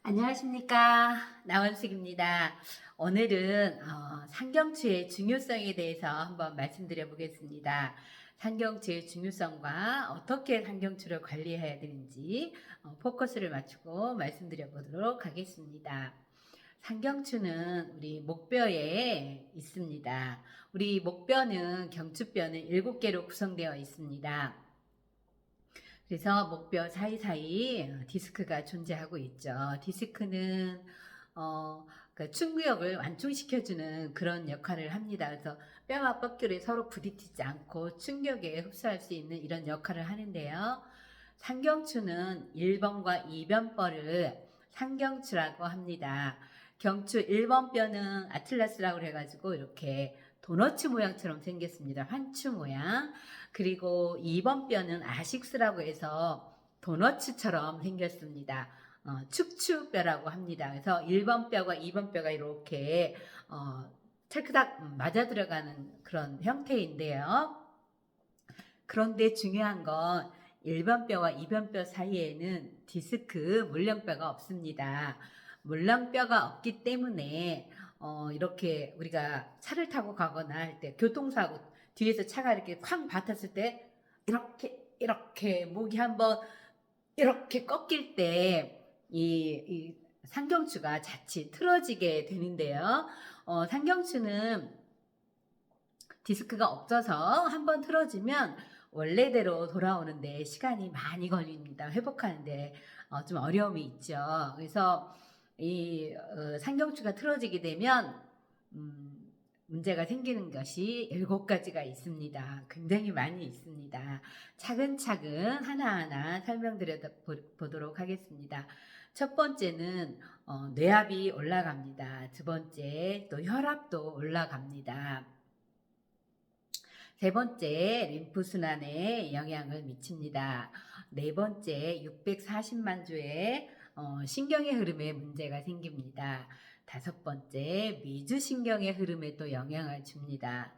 안녕하십니까. 나원숙입니다. 오늘은 상경추의 중요성에 대해서 한번 말씀드려 보겠습니다. 상경추의 중요성과 어떻게 상경추를 관리해야 되는지 포커스를 맞추고 말씀드려 보도록 하겠습니다. 상경추는 우리 목뼈에 있습니다. 우리 목뼈는 경추뼈는 7개로 구성되어 있습니다. 그래서 목뼈 사이사이 디스크가 존재하고 있죠. 디스크는 충구역을 완충시켜주는 그런 역할을 합니다. 그래서 뼈와 뼈끼리 서로 부딪히지 않고 충격에 흡수할 수 있는 이런 역할을 하는데요. 상경추는 1번과 2번 뼈를 상경추라고 합니다. 경추 1번 뼈는 아틀라스라고 해가지고 이렇게 도너츠 모양처럼 생겼습니다. 환추 모양. 그리고 2번 뼈는 아식스라고 해서 도너츠처럼 생겼습니다. 축추뼈라고 합니다. 그래서 1번 뼈가 2번 뼈가 이렇게 찰크닥 맞아 들어가는 그런 형태인데요. 그런데 중요한 건 1번 뼈와 2번 뼈 사이에는 디스크 물렁뼈가 없습니다. 물렁뼈가 없기 때문에 이렇게 우리가 차를 타고 가거나 할 때 교통사고 뒤에서 차가 이렇게 쾅 받았을 때 이렇게 목이 한번 이렇게 꺾일 때 이 상경추가 자칫 틀어지게 되는데요. 상경추는 디스크가 없어서 한번 틀어지면 원래대로 돌아오는데 시간이 많이 걸립니다. 회복하는데 좀 어려움이 있죠. 그래서 이 상경추가 틀어지게 되면 문제가 생기는 것이 7가지가 있습니다. 굉장히 많이 있습니다. 차근차근 하나하나 설명드려 보도록 하겠습니다. 첫 번째는 뇌압이 올라갑니다. 두 번째 또 혈압도 올라갑니다. 세 번째 림프순환에 영향을 미칩니다. 네 번째 640만 주의 신경의 흐름에 문제가 생깁니다. 다섯 번째 미주신경의 흐름에 또 영향을 줍니다.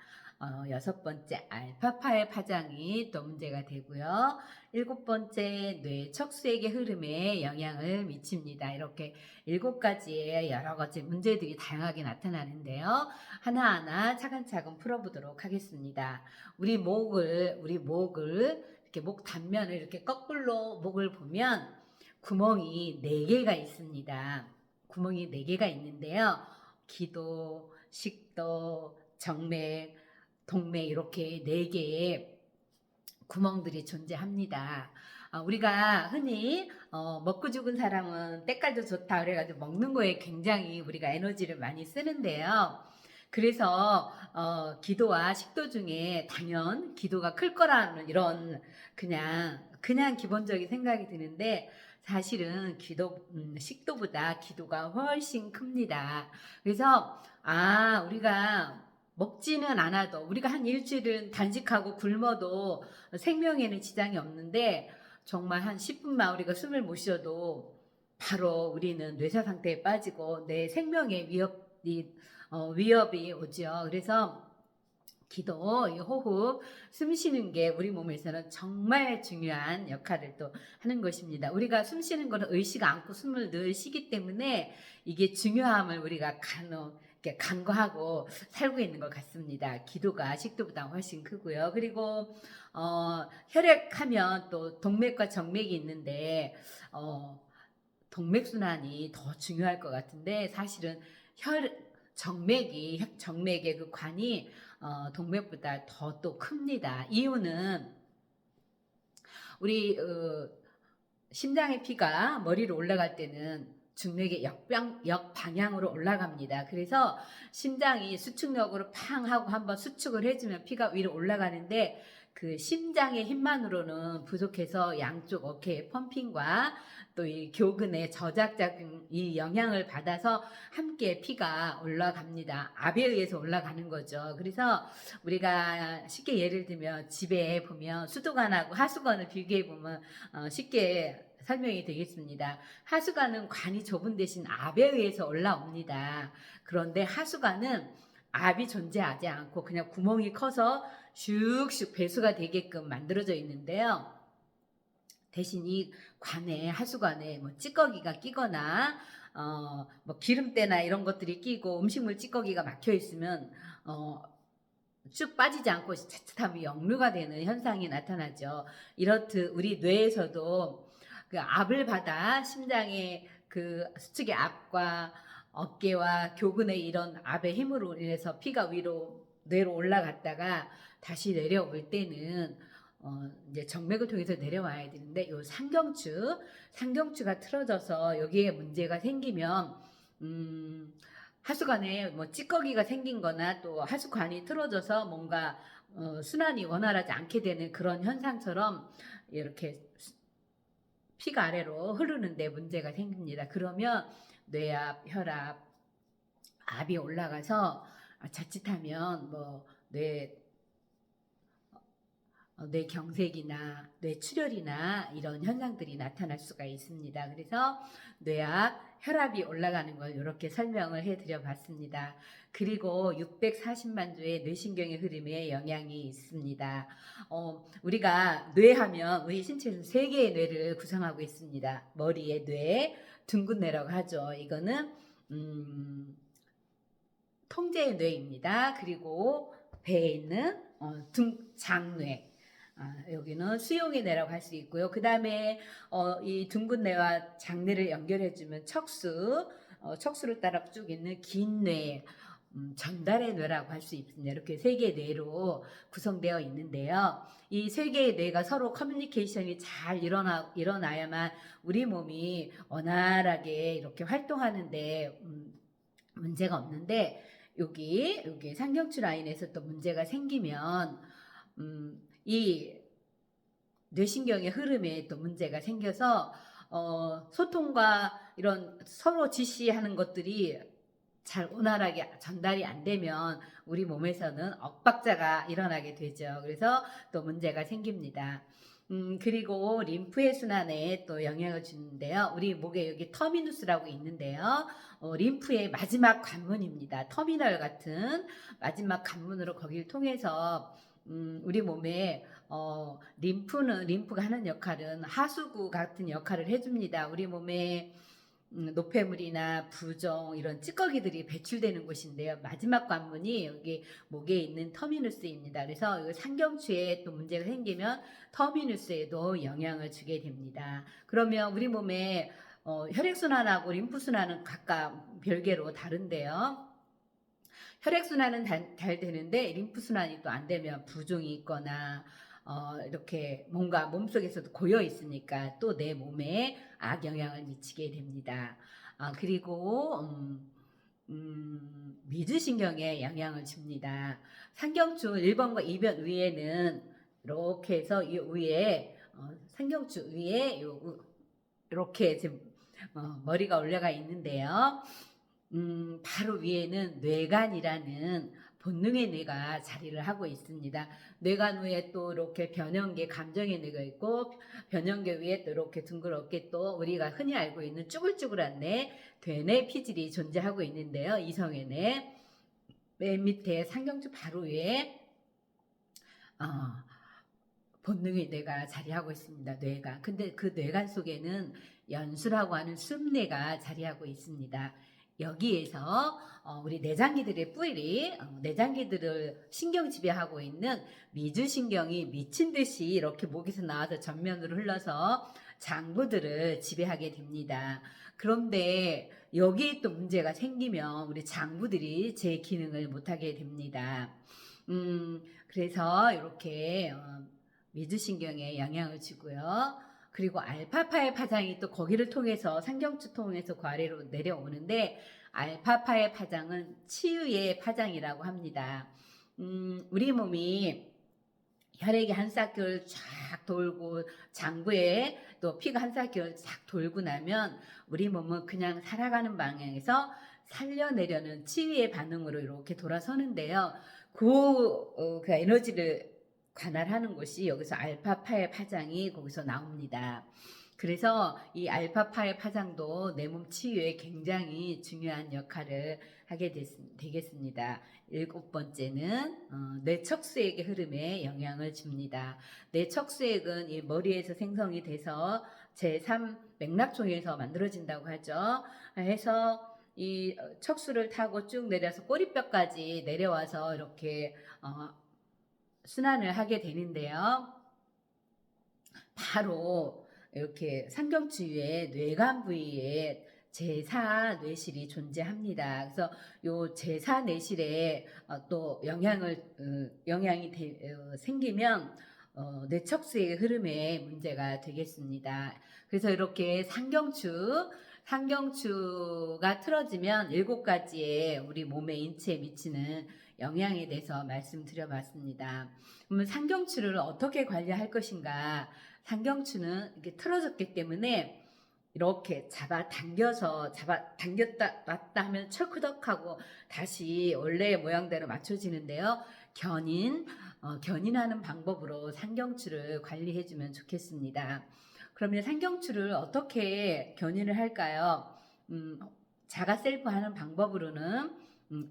여섯 번째 알파파의 파장이 또 문제가 되고요. 일곱 번째 뇌 척수액의 흐름에 영향을 미칩니다. 이렇게 7가지의 여러 가지 문제들이 다양하게 나타나는데요. 하나하나 차근차근 풀어보도록 하겠습니다. 우리 목을 이렇게 목 단면을 이렇게 거꾸로 목을 보면 구멍이 4개가 있습니다. 구멍이 4개가 있는데요. 기도, 식도, 정맥, 동맥 이렇게 4개의 구멍들이 존재합니다. 우리가 흔히 먹고 죽은 사람은 때깔도 좋다 그래가지고 먹는 거에 굉장히 우리가 에너지를 많이 쓰는데요. 그래서 기도와 식도 중에 당연 기도가 클 거라는 이런 그냥 기본적인 생각이 드는데 사실은 식도보다 기도가 훨씬 큽니다. 그래서 우리가 먹지는 않아도 우리가 한 일주일은 단식하고 굶어도 생명에는 지장이 없는데 정말 한 10분만 우리가 숨을 못 쉬어도 바로 우리는 뇌사 상태에 빠지고 내 생명에 위협이 오죠. 그래서 기도, 호흡, 숨 쉬는 게 우리 몸에서는 정말 중요한 역할을 또 하는 것입니다. 우리가 숨 쉬는 것은 의식 않고 숨을 늘 쉬기 때문에 이게 중요함을 우리가 간과하고 살고 있는 것 같습니다. 기도가 식도보다 훨씬 크고요. 그리고 혈액하면 또 동맥과 정맥이 있는데 동맥순환이 더 중요할 것 같은데 사실은 정맥의 그 관이 동맥보다 더 또 큽니다. 이유는 우리 심장의 피가 머리로 올라갈 때는 중맥의 역방향으로 올라갑니다. 그래서 심장이 수축력으로 팡 하고 한번 수축을 해주면 피가 위로 올라가는데 그 심장의 힘만으로는 부족해서 양쪽 어깨의 펌핑과 또 이 교근의 저작작용 이 영향을 받아서 함께 피가 올라갑니다. 압에 의해서 올라가는 거죠. 그래서 우리가 쉽게 예를 들면 집에 보면 수도관하고 하수관을 비교해 보면 쉽게 설명이 되겠습니다. 하수관은 관이 좁은 대신 압에 의해서 올라옵니다. 그런데 하수관은 압이 존재하지 않고 그냥 구멍이 커서 슉슉 배수가 되게끔 만들어져 있는데요. 대신 이 관에 하수관에 뭐 찌꺼기가 끼거나 뭐 기름때나 이런 것들이 끼고 음식물 찌꺼기가 막혀 있으면 쭉 빠지지 않고 자칫하면 역류가 되는 현상이 나타나죠. 이렇듯 우리 뇌에서도 그 압을 받아 심장의 그 수축의 압과 어깨와 교근의 이런 압의 힘으로 인해서 피가 위로 뇌로 올라갔다가 다시 내려올 때는 이제 정맥을 통해서 내려와야 되는데 요 상경추가 틀어져서 여기에 문제가 생기면 하수관에 뭐 찌꺼기가 생긴 거나 또 하수관이 틀어져서 뭔가 순환이 원활하지 않게 되는 그런 현상처럼 이렇게 피가 아래로 흐르는데 문제가 생깁니다. 그러면 뇌압, 혈압, 압이 올라가서 자칫하면 뭐 뇌경색이나 뇌출혈이나 이런 현상들이 나타날 수가 있습니다. 그래서 뇌압, 혈압이 올라가는 걸 이렇게 설명을 해드려 봤습니다. 그리고 640만 주의 뇌신경의 흐름에 영향이 있습니다. 우리가 뇌하면 우리 신체에서 3개의 뇌를 구성하고 있습니다. 머리의 뇌, 둥근 뇌라고 하죠. 이거는 통제의 뇌입니다. 그리고 배에 있는 장뇌, 여기는 수용의 뇌라고 할 수 있고요. 그 다음에 이 둥근 뇌와 장뇌를 연결해주면 척수를 따라 쭉 있는 긴 뇌, 전달의 뇌라고 할 수 있습니다. 이렇게 3개의 뇌로 구성되어 있는데요. 이 3개의 뇌가 서로 커뮤니케이션이 잘 일어나야만 우리 몸이 원활하게 이렇게 활동하는데 문제가 없는데 여기 상경추 라인에서 또 문제가 생기면 이 뇌신경의 흐름에 또 문제가 생겨서 소통과 이런 서로 지시하는 것들이 잘 원활하게 전달이 안 되면 우리 몸에서는 엇박자가 일어나게 되죠. 그래서 또 문제가 생깁니다. 그리고 림프의 순환에 또 영향을 주는데요. 우리 목에 여기 터미누스라고 있는데요. 림프의 마지막 관문입니다. 터미널 같은 마지막 관문으로 거기를 통해서 우리 몸에 림프가 하는 역할은 하수구 같은 역할을 해줍니다. 우리 몸에 노폐물이나 부종 이런 찌꺼기들이 배출되는 곳인데요. 마지막 관문이 여기 목에 있는 터미누스입니다. 그래서 상경추에 또 문제가 생기면 터미누스에도 영향을 주게 됩니다. 그러면 우리 몸에 혈액순환하고 림프순환은 각각 별개로 다른데요. 혈액순환은 잘 되는데 림프순환이 또 안 되면 부종이 있거나 이렇게 뭔가 몸속에서도 고여 있으니까 또 내 몸에 악영향을 미치게 됩니다. 그리고 미주신경에 영향을 줍니다. 상경추 1번과 2번 위에는 이렇게 해서 이 위에 상경추 위에 이렇게 지금 머리가 올라가 있는데요. 바로 위에는 뇌간이라는 본능의 뇌가 자리를 하고 있습니다. 뇌간 위에 또 이렇게 변형계 감정의 뇌가 있고 변형계 위에 또 이렇게 둥그렇게 또 우리가 흔히 알고 있는 쭈글쭈글한 뇌, 되뇌 피질이 존재하고 있는데요. 이성의 뇌 맨 밑에 상경추 바로 위에 본능의 뇌가 자리하고 있습니다. 뇌가. 근데 그 뇌간 속에는 연수라고 하는 숨뇌가 자리하고 있습니다. 여기에서 우리 내장기들의 뿌리, 내장기들을 신경 지배하고 있는 미주신경이 미친 듯이 이렇게 목에서 나와서 전면으로 흘러서 장부들을 지배하게 됩니다. 그런데 여기에 또 문제가 생기면 우리 장부들이 제 기능을 못하게 됩니다. 그래서 이렇게 미주신경에 영향을 주고요. 그리고 알파파의 파장이 또 거기를 통해서 상경추 통해서 그 아래로 내려오는데 알파파의 파장은 치유의 파장이라고 합니다. 우리 몸이 혈액이 한 싹을 쫙 돌고 장부에 또 피가 한 싹을 쫙 돌고 나면 우리 몸은 그냥 살아가는 방향에서 살려내려는 치유의 반응으로 이렇게 돌아서는데요. 그 에너지를 관할하는 곳이 여기서 알파파의 파장이 거기서 나옵니다. 그래서 이 알파파의 파장도 내 몸 치유에 굉장히 중요한 역할을 하게 되겠습니다. 7번째는 뇌척수액의 흐름에 영향을 줍니다. 뇌척수액은 이 머리에서 생성이 돼서 제3 맥락종에서 만들어진다고 하죠. 해서 이 척수를 타고 쭉 내려서 꼬리뼈까지 내려와서 이렇게 순환을 하게 되는데요. 바로 이렇게 상경추위에 뇌관 부위에 제4 뇌실이 존재합니다. 그래서 요 제4 뇌실에 또 영향이 생기면 뇌척수의 흐름에 문제가 되겠습니다. 그래서 이렇게 상경추가 틀어지면 7가지의 우리 몸의 인체에 미치는 영향에 대해서 말씀드려봤습니다. 그러면 상경추를 어떻게 관리할 것인가? 상경추는 이렇게 틀어졌기 때문에 이렇게 당겼다 놨다 하면 철크덕하고 다시 원래의 모양대로 맞춰지는데요. 견인하는 방법으로 상경추를 관리해주면 좋겠습니다. 그러면 상경추를 어떻게 견인을 할까요? 자가 셀프 하는 방법으로는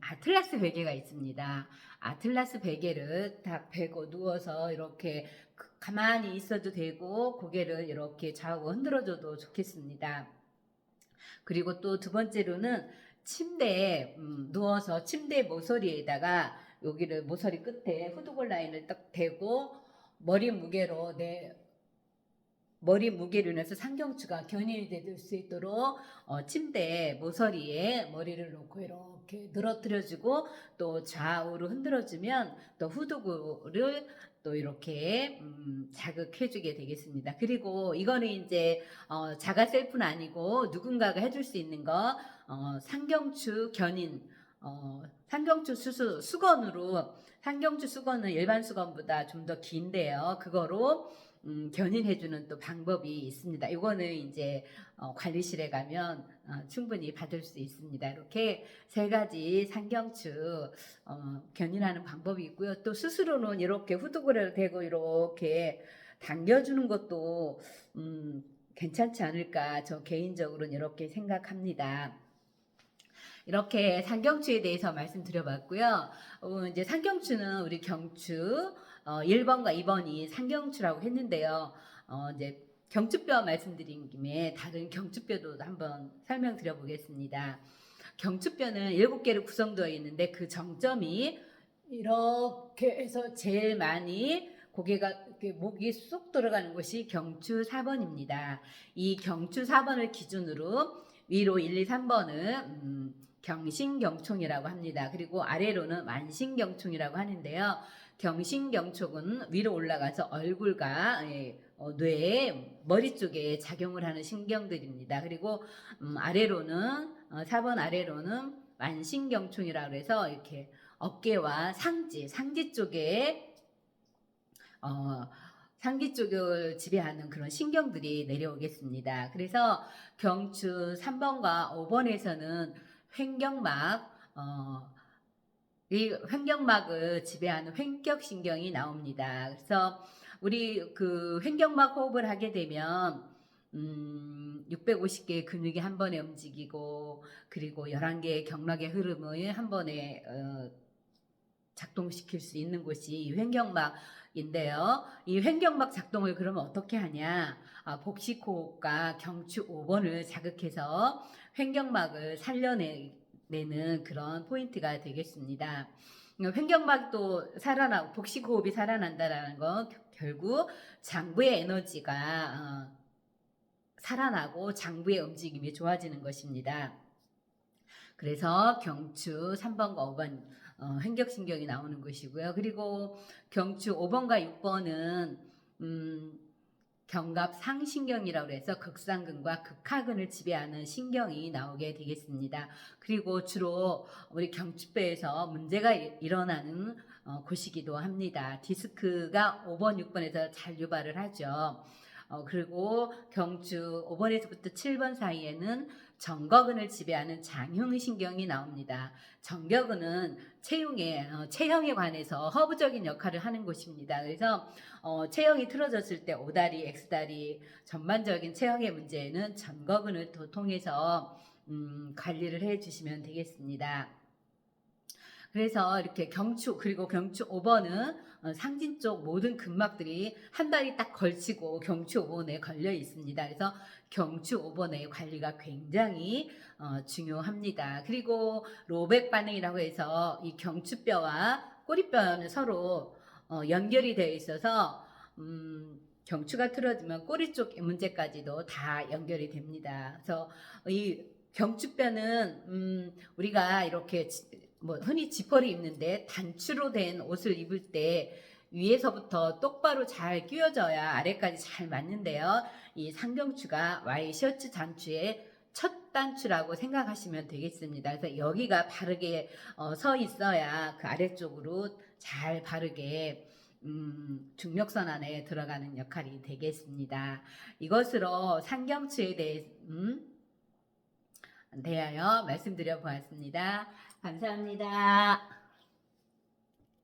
아틀라스 베개가 있습니다. 아틀라스 베개를 딱 베고 누워서 이렇게 가만히 있어도 되고 고개를 이렇게 좌우로 흔들어줘도 좋겠습니다. 그리고 또 두 번째로는 침대에 누워서 침대 모서리에다가 여기를 모서리 끝에 후두골 라인을 딱 대고 머리 무게로 인해서 상경추가 견인이 될 수 있도록 침대 모서리에 머리를 놓고 이렇게 늘어뜨려주고 또 좌우로 흔들어주면 또 후두골을 또 이렇게 자극해주게 되겠습니다. 그리고 이거는 이제 자가 셀프는 아니고 누군가가 해줄 수 있는 거 상경추 견인 상경추 수건은 일반 수건보다 좀 더 긴데요. 그거로 견인해주는 또 방법이 있습니다. 이거는 이제 관리실에 가면 충분히 받을 수 있습니다. 이렇게 3가지 상경추 견인하는 방법이 있고요. 또 스스로는 이렇게 후두골을 대고 이렇게 당겨주는 것도 괜찮지 않을까 저 개인적으로는 이렇게 생각합니다. 이렇게 상경추에 대해서 말씀드려봤고요. 이제 상경추는 우리 경추 1번과 2번이 상경추라고 했는데요. 이제 경추뼈 말씀드린 김에 다른 경추뼈도 한번 설명드려 보겠습니다. 경추뼈는 7개로 구성되어 있는데 그 정점이 이렇게 해서 제일 많이 목이 쏙 들어가는 곳이 경추 4번입니다. 이 경추 4번을 기준으로 위로 1, 2, 3번은 경신경총이라고 합니다. 그리고 아래로는 만신경총이라고 하는데요. 경신경총은 위로 올라가서 얼굴과 뇌, 머리 쪽에 작용을 하는 신경들입니다. 그리고 4번 아래로는 만신경총이라고 해서 이렇게 어깨와 상지 쪽에 상기 쪽을 지배하는 그런 신경들이 내려오겠습니다. 그래서 경추 3번과 5번에서는 이 횡격막을 지배하는 횡격신경이 나옵니다. 그래서 우리 그 횡격막 호흡을 하게 되면 650개의 근육이 한 번에 움직이고 그리고 11개의 경락의 흐름을 한 번에 작동시킬 수 있는 곳이 횡격막인데요. 이 횡격막 작동을 그러면 어떻게 하냐? 복식호흡과 경추 5번을 자극해서 횡격막을 살려내는 그런 포인트가 되겠습니다. 횡격막도 복식호흡이 살아난다는 건 결국 장부의 에너지가 살아나고 장부의 움직임이 좋아지는 것입니다. 그래서 경추 3번과 5번 횡격신경이 나오는 것이고요. 그리고 경추 5번과 6번은 경갑상신경이라고 해서 극상근과 극하근을 지배하는 신경이 나오게 되겠습니다. 그리고 주로 우리 경추뼈에서 문제가 일어나는 곳이기도 합니다. 디스크가 5번, 6번에서 잘 유발을 하죠. 그리고 경추 5번에서부터 7번 사이에는 정거근을 지배하는 장흉신경이 나옵니다. 정거근은 체형에 관해서 허브적인 역할을 하는 곳입니다. 그래서 체형이 틀어졌을 때 O다리, X다리 전반적인 체형의 문제에는 정거근을 통해서 관리를 해 주시면 되겠습니다. 그래서 이렇게 경추 그리고 경추 5번은 상진 쪽 모든 근막들이 한 달이 딱 걸치고 경추 5번에 걸려 있습니다. 그래서 경추 5번의 관리가 굉장히 중요합니다. 그리고 로백 반응이라고 해서 이 경추뼈와 꼬리뼈는 서로 연결이 되어 있어서 경추가 틀어지면 꼬리 쪽 문제까지도 다 연결이 됩니다. 그래서 이 경추뼈는 우리가 이렇게 흔히 지퍼를 입는데 단추로 된 옷을 입을 때 위에서부터 똑바로 잘 끼워져야 아래까지 잘 맞는데요. 이 상경추가 Y 셔츠 단추의 첫 단추라고 생각하시면 되겠습니다. 그래서 여기가 바르게 서 있어야 그 아래쪽으로 잘 바르게 중력선 안에 들어가는 역할이 되겠습니다. 이것으로 상경추에 대하여 말씀드려 보았습니다. 감사합니다.